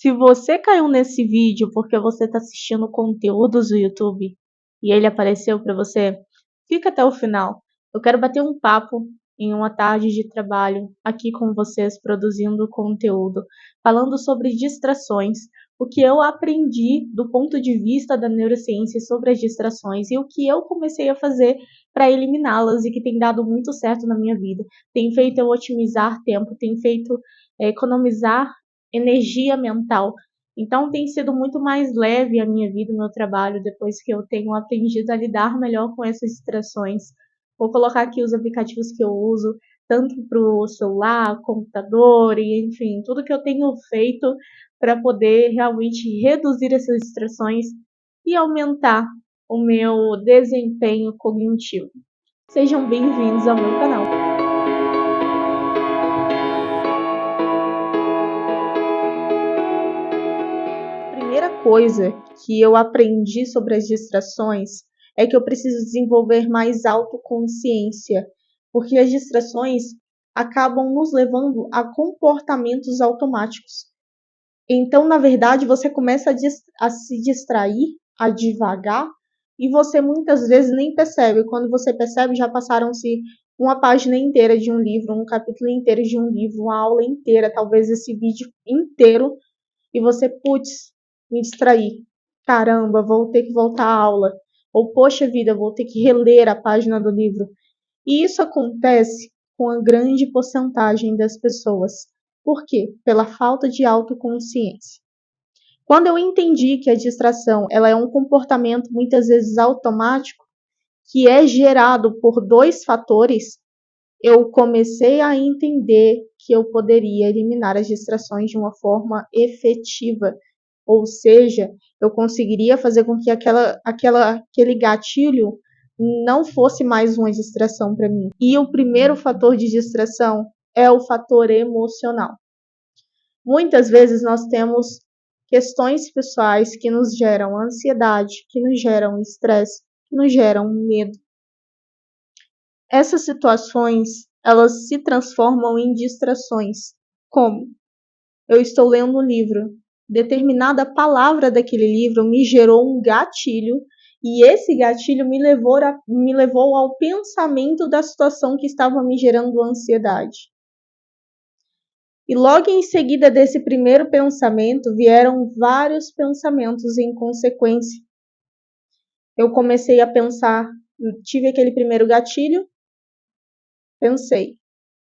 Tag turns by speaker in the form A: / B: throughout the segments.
A: Se você caiu nesse vídeo porque você está assistindo conteúdos do YouTube e ele apareceu para você, fica até o final. Eu quero bater um papo em uma tarde de trabalho aqui com vocês, produzindo conteúdo, falando sobre distrações, o que eu aprendi do ponto de vista da neurociência sobre as distrações e o que eu comecei a fazer para eliminá-las e que tem dado muito certo na minha vida. Tem feito eu otimizar tempo, tem feito economizar energia mental. Então tem sido muito mais leve a minha vida, o meu trabalho, depois que eu tenho aprendido a lidar melhor com essas distrações. Vou colocar aqui os aplicativos que eu uso, tanto para o celular, computador, e enfim, tudo que eu tenho feito para poder realmente reduzir essas distrações e aumentar o meu desempenho cognitivo. Sejam bem-vindos ao meu canal. Primeira coisa que eu aprendi sobre as distrações é que eu preciso desenvolver mais autoconsciência, porque as distrações acabam nos levando a comportamentos automáticos. Então, na verdade, você começa a se distrair, a divagar, e você muitas vezes nem percebe. Quando você percebe, já passaram-se uma página inteira de um livro, um capítulo inteiro de um livro, uma aula inteira, talvez esse vídeo inteiro, e você, putz, me distraí. Caramba, vou ter que voltar à aula. Ou, poxa vida, vou ter que reler a página do livro. E isso acontece com a grande porcentagem das pessoas. Por quê? Pela falta de autoconsciência. Quando eu entendi que a distração ela é um comportamento muitas vezes automático, que é gerado por dois fatores, eu comecei a entender que eu poderia eliminar as distrações de uma forma efetiva. Ou seja, eu conseguiria fazer com que aquele gatilho não fosse mais uma distração para mim. E o primeiro fator de distração é o fator emocional. Muitas vezes nós temos questões pessoais que nos geram ansiedade, que nos geram estresse, que nos geram medo. Essas situações, elas se transformam em distrações. Como? Eu estou lendo um livro, determinada palavra daquele livro me gerou um gatilho e esse gatilho me levou ao pensamento da situação que estava me gerando ansiedade. E logo em seguida desse primeiro pensamento vieram vários pensamentos em consequência. Eu comecei a pensar, tive aquele primeiro gatilho, pensei,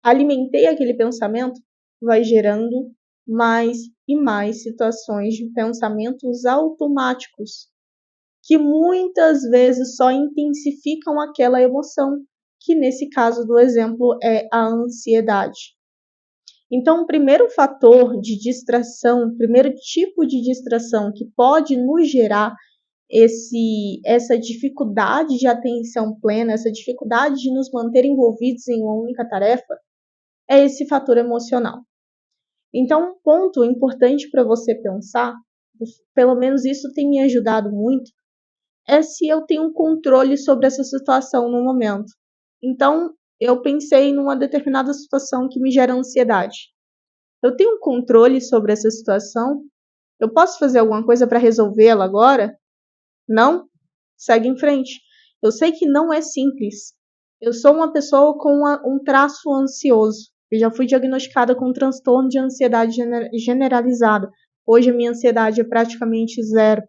A: alimentei aquele pensamento, vai gerando mais e mais situações de pensamentos automáticos, que muitas vezes só intensificam aquela emoção, que nesse caso do exemplo é a ansiedade. Então, o primeiro fator de distração, o primeiro tipo de distração que pode nos gerar essa dificuldade de atenção plena, essa dificuldade de nos manter envolvidos em uma única tarefa, é esse fator emocional. Então, um ponto importante para você pensar, pelo menos isso tem me ajudado muito, é se eu tenho um controle sobre essa situação no momento. Então, eu pensei numa determinada situação que me gera ansiedade. Eu tenho um controle sobre essa situação? Eu posso fazer alguma coisa para resolvê-la agora? Não? Segue em frente. Eu sei que não é simples. Eu sou uma pessoa com um traço ansioso. Eu já fui diagnosticada com um transtorno de ansiedade generalizada. Hoje a minha ansiedade é praticamente zero.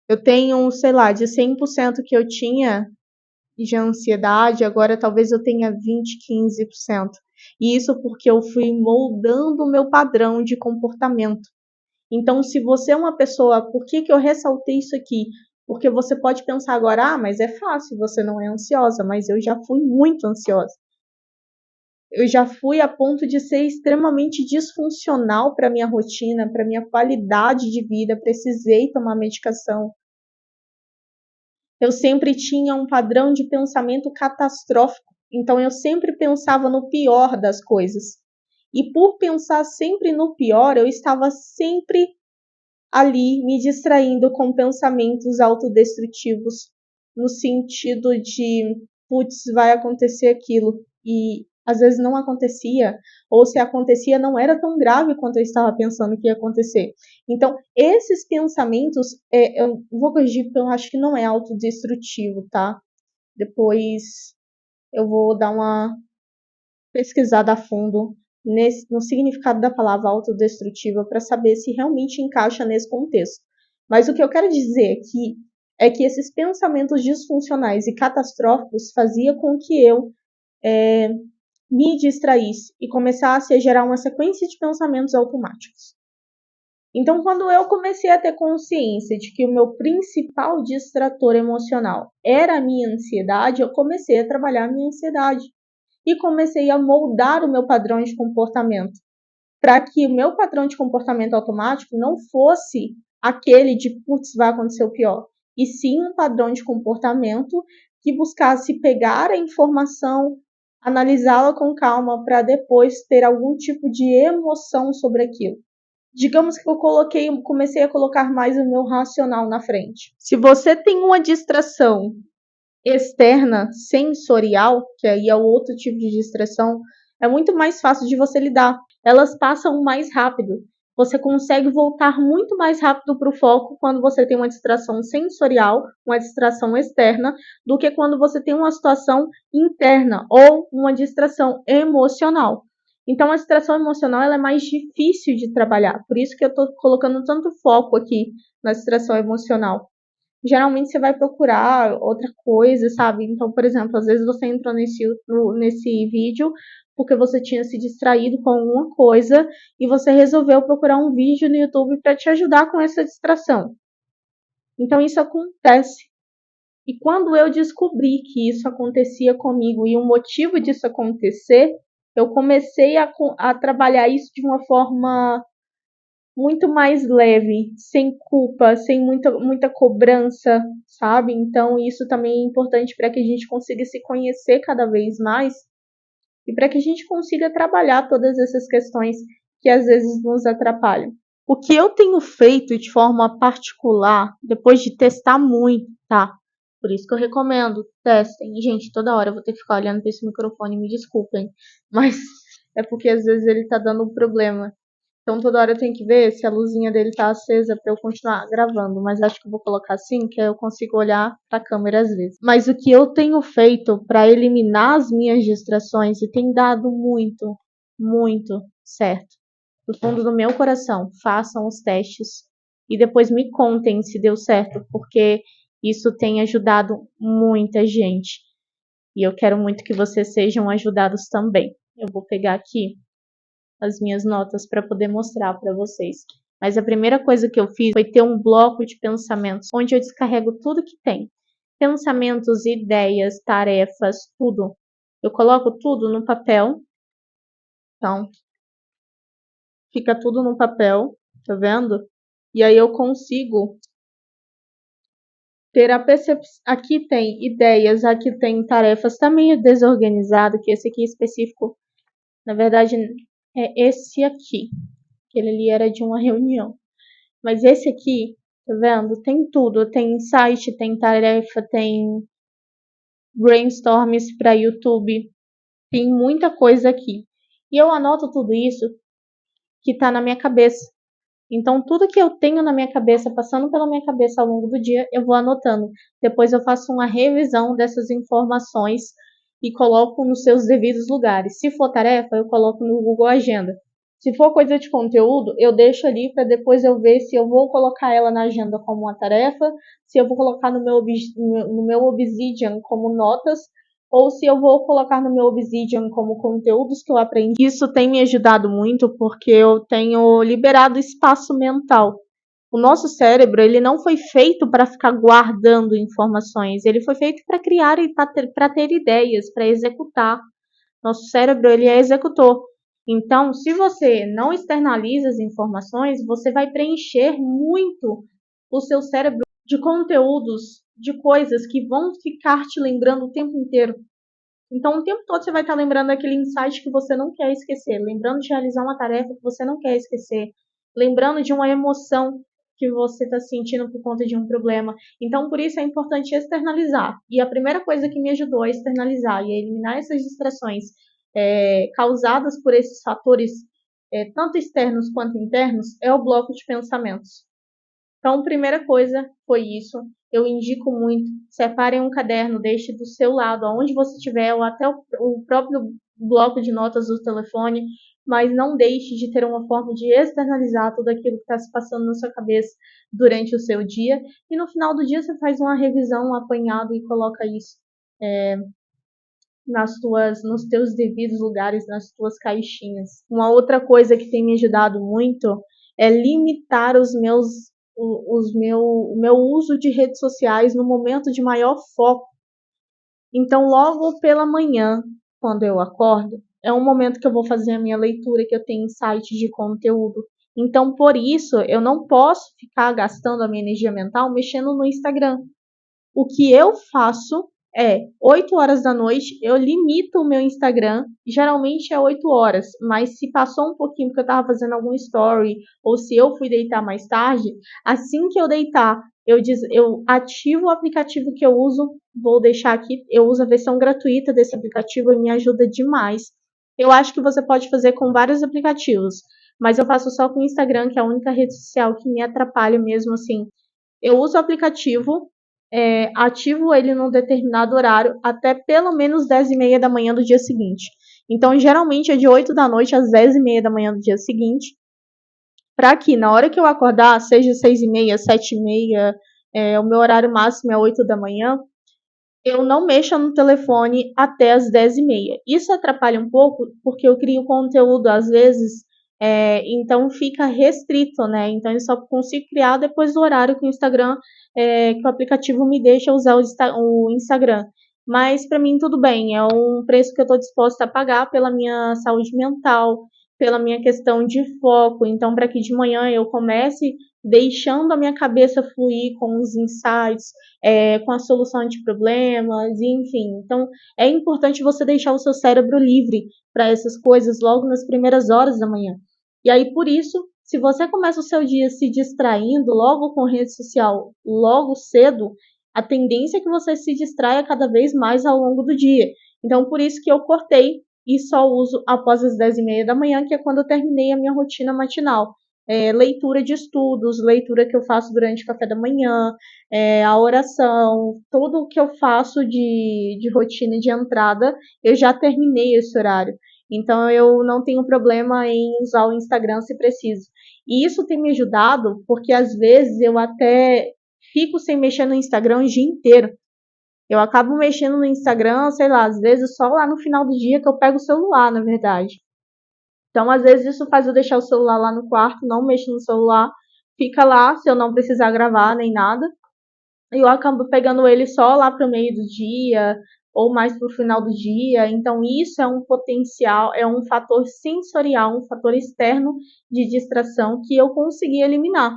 A: Eu tenho, sei lá, de 100% que eu tinha de ansiedade, agora talvez eu tenha 20, 15%. E isso porque eu fui moldando o meu padrão de comportamento. Então, se você é uma pessoa, por que eu ressaltei isso aqui? Porque você pode pensar agora, mas é fácil, você não é ansiosa, mas eu já fui muito ansiosa. Eu já fui a ponto de ser extremamente disfuncional para minha rotina, para minha qualidade de vida, precisei tomar medicação. Eu sempre tinha um padrão de pensamento catastrófico, então eu sempre pensava no pior das coisas. E por pensar sempre no pior, eu estava sempre ali me distraindo com pensamentos autodestrutivos, no sentido de, putz, vai acontecer aquilo. E às vezes não acontecia, ou se acontecia não era tão grave quanto eu estava pensando que ia acontecer. Então, esses pensamentos, eu vou corrigir porque eu acho que não é autodestrutivo, tá? Depois eu vou dar uma pesquisada a fundo no significado da palavra autodestrutiva para saber se realmente encaixa nesse contexto. Mas o que eu quero dizer aqui é que esses pensamentos disfuncionais e catastróficos faziam com que eu me distraísse e começasse a gerar uma sequência de pensamentos automáticos. Então, quando eu comecei a ter consciência de que o meu principal distrator emocional era a minha ansiedade, eu comecei a trabalhar a minha ansiedade e comecei a moldar o meu padrão de comportamento para que o meu padrão de comportamento automático não fosse aquele de putz, vai acontecer o pior, e sim um padrão de comportamento que buscasse pegar a informação, analisá-la com calma para depois ter algum tipo de emoção sobre aquilo. Digamos que eu comecei a colocar mais o meu racional na frente. Se você tem uma distração externa, sensorial, que aí é o outro tipo de distração, é muito mais fácil de você lidar. Elas passam mais rápido. Você consegue voltar muito mais rápido para o foco quando você tem uma distração sensorial, uma distração externa, do que quando você tem uma situação interna ou uma distração emocional. Então, a distração emocional ela é mais difícil de trabalhar. Por isso que eu estou colocando tanto foco aqui na distração emocional. Geralmente você vai procurar outra coisa, sabe? Então, por exemplo, às vezes você entrou nesse vídeo porque você tinha se distraído com alguma coisa e você resolveu procurar um vídeo no YouTube para te ajudar com essa distração. Então, isso acontece. E quando eu descobri que isso acontecia comigo e o motivo disso acontecer, eu comecei a trabalhar isso de uma forma muito mais leve, sem culpa, sem muita cobrança, sabe? Então, isso também é importante para que a gente consiga se conhecer cada vez mais e para que a gente consiga trabalhar todas essas questões que às vezes nos atrapalham. O que eu tenho feito de forma particular, depois de testar muito, tá? Por isso que eu recomendo, testem. E, gente, toda hora eu vou ter que ficar olhando para esse microfone, me desculpem, mas é porque às vezes ele tá dando um problema. Então toda hora eu tenho que ver se a luzinha dele tá acesa para eu continuar gravando, mas acho que eu vou colocar assim, que aí eu consigo olhar para a câmera às vezes. Mas o que eu tenho feito para eliminar as minhas distrações e tem dado muito, muito certo. Do fundo do meu coração, façam os testes e depois me contem se deu certo, porque isso tem ajudado muita gente. E eu quero muito que vocês sejam ajudados também. Eu vou pegar aqui as minhas notas para poder mostrar para vocês. Mas a primeira coisa que eu fiz foi ter um bloco de pensamentos onde eu descarrego tudo que tem. Pensamentos, ideias, tarefas, tudo. Eu coloco tudo no papel. Então, fica tudo no papel, tá vendo? E aí eu consigo ter a percepção. Aqui tem ideias, aqui tem tarefas. Tá meio desorganizado, que esse aqui específico, na verdade, é esse aqui. Aquele ali era de uma reunião. Mas esse aqui, tá vendo? Tem tudo. Tem insight, tem tarefa, tem brainstorms para YouTube. Tem muita coisa aqui. E eu anoto tudo isso que tá na minha cabeça. Então, tudo que eu tenho na minha cabeça, passando pela minha cabeça ao longo do dia, eu vou anotando. Depois eu faço uma revisão dessas informações e coloco nos seus devidos lugares. Se for tarefa, eu coloco no Google Agenda. Se for coisa de conteúdo, eu deixo ali para depois eu ver se eu vou colocar ela na agenda como uma tarefa, se eu vou colocar no meu Obsidian como notas, ou se eu vou colocar no meu Obsidian como conteúdos que eu aprendi. Isso tem me ajudado muito porque eu tenho liberado espaço mental. O nosso cérebro, ele não foi feito para ficar guardando informações, ele foi feito para criar e para ter ideias, para executar. Nosso cérebro, ele é executor. Então, se você não externaliza as informações, você vai preencher muito o seu cérebro de conteúdos, de coisas que vão ficar te lembrando o tempo inteiro. Então, o tempo todo você vai estar lembrando daquele insight que você não quer esquecer, lembrando de realizar uma tarefa que você não quer esquecer, lembrando de uma emoção que você está sentindo por conta de um problema. Então, por isso é importante externalizar. E a primeira coisa que me ajudou a externalizar e a eliminar essas distrações causadas por esses fatores, tanto externos quanto internos, é o bloco de pensamentos. Então, primeira coisa foi isso. Eu indico muito, separem um caderno, deixe do seu lado, aonde você estiver, ou até o próprio bloco de notas do telefone, mas não deixe de ter uma forma de externalizar tudo aquilo que está se passando na sua cabeça durante o seu dia. E no final do dia você faz uma revisão, um apanhado e coloca isso nos teus devidos lugares, nas tuas caixinhas. Uma outra coisa que tem me ajudado muito é limitar o meu uso de redes sociais no momento de maior foco. Então, logo pela manhã, quando eu acordo, é um momento que eu vou fazer a minha leitura, que eu tenho insights de conteúdo. Então, por isso, eu não posso ficar gastando a minha energia mental mexendo no Instagram. O que eu faço 8 horas da noite, eu limito o meu Instagram, geralmente é 8 horas, mas se passou um pouquinho porque eu estava fazendo algum story, ou se eu fui deitar mais tarde, assim que eu deitar, eu ativo o aplicativo que eu uso, vou deixar aqui, eu uso a versão gratuita desse aplicativo e me ajuda demais. Eu acho que você pode fazer com vários aplicativos, mas eu faço só com o Instagram, que é a única rede social que me atrapalha mesmo assim. Eu uso o aplicativo, ativo ele num determinado horário até pelo menos 10h30 da manhã do dia seguinte. Então, geralmente é de 8 da noite às 10h30 da manhã do dia seguinte, para que na hora que eu acordar, seja 6h30, 7h30, o meu horário máximo é 8 da manhã, eu não mexo no telefone até as 10h30. Isso atrapalha um pouco, porque eu crio conteúdo às vezes, então fica restrito, né? Então eu só consigo criar depois do horário que o Instagram, que o aplicativo me deixa usar o Instagram. Mas para mim tudo bem, é um preço que eu estou disposta a pagar pela minha saúde mental, pela minha questão de foco. Então, para que de manhã eu comece deixando a minha cabeça fluir com os insights, com a solução de problemas, enfim. Então, é importante você deixar o seu cérebro livre para essas coisas logo nas primeiras horas da manhã. E aí, por isso, se você começa o seu dia se distraindo logo com rede social, logo cedo, a tendência é que você se distraia cada vez mais ao longo do dia. Então, por isso que eu cortei e só uso após as 10h30 da manhã, que é quando eu terminei a minha rotina matinal. Leitura de estudos, leitura que eu faço durante o café da manhã, a oração, tudo o que eu faço de rotina de entrada, eu já terminei esse horário. Então eu não tenho problema em usar o Instagram se preciso. E isso tem me ajudado porque às vezes eu até fico sem mexer no Instagram o dia inteiro. Eu acabo mexendo no Instagram, sei lá, às vezes só lá no final do dia que eu pego o celular, na verdade. Então, às vezes, isso faz eu deixar o celular lá no quarto, não mexo no celular, fica lá, se eu não precisar gravar nem nada. E eu acabo pegando ele só lá para o meio do dia, ou mais para o final do dia. Então, isso é um potencial, é um fator sensorial, um fator externo de distração que eu consegui eliminar.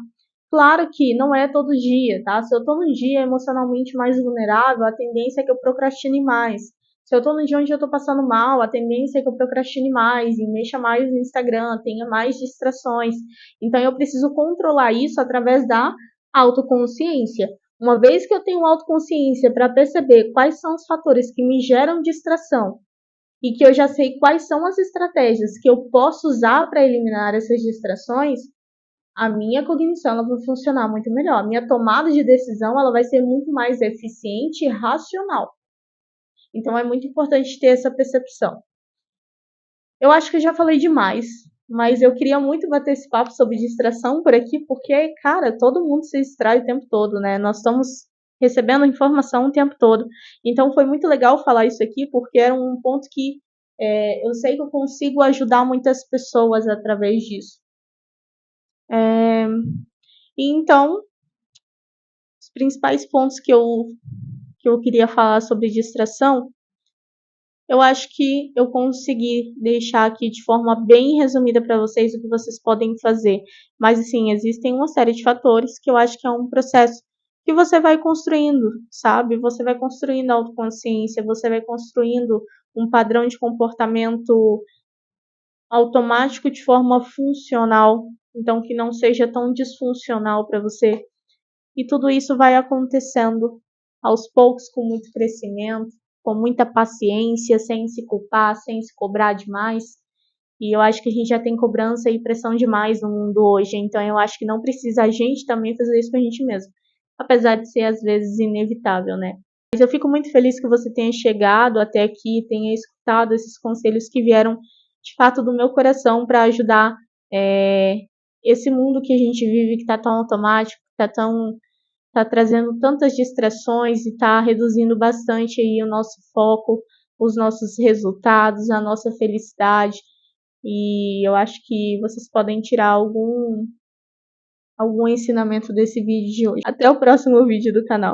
A: Claro que não é todo dia, tá? Se eu estou num dia emocionalmente mais vulnerável, a tendência é que eu procrastine mais. Se eu estou num dia onde eu estou passando mal, a tendência é que eu procrastine mais e mexa mais no Instagram, tenha mais distrações. Então eu preciso controlar isso através da autoconsciência. Uma vez que eu tenho autoconsciência para perceber quais são os fatores que me geram distração e que eu já sei quais são as estratégias que eu posso usar para eliminar essas distrações, a minha cognição ela vai funcionar muito melhor. A minha tomada de decisão ela vai ser muito mais eficiente e racional. Então é muito importante ter essa percepção. Eu acho que eu já falei demais, mas eu queria muito bater esse papo sobre distração por aqui, porque, cara, todo mundo se distrai o tempo todo, né? Nós estamos recebendo informação o tempo todo. Então foi muito legal falar isso aqui, porque era um ponto que eu sei que eu consigo ajudar muitas pessoas através disso. Então, os principais pontos que eu queria falar sobre distração, eu acho que eu consegui deixar aqui de forma bem resumida para vocês o que vocês podem fazer. Mas, assim, existem uma série de fatores que eu acho que é um processo que você vai construindo, sabe? Você vai construindo a autoconsciência, você vai construindo um padrão de comportamento automático de forma funcional, então que não seja tão disfuncional para você. E tudo isso vai acontecendo aos poucos, com muito crescimento. com muita paciência, sem se culpar, sem se cobrar demais. E eu acho que a gente já tem cobrança e pressão demais no mundo hoje, então eu acho que não precisa a gente também fazer isso com a gente mesmo, apesar de ser às vezes inevitável, né? Mas eu fico muito feliz que você tenha chegado até aqui, tenha escutado esses conselhos que vieram de fato do meu coração para ajudar esse mundo que a gente vive, que está tão automático, que tá trazendo tantas distrações e está reduzindo bastante aí o nosso foco, os nossos resultados, a nossa felicidade. E eu acho que vocês podem tirar algum ensinamento desse vídeo de hoje. Até o próximo vídeo do canal.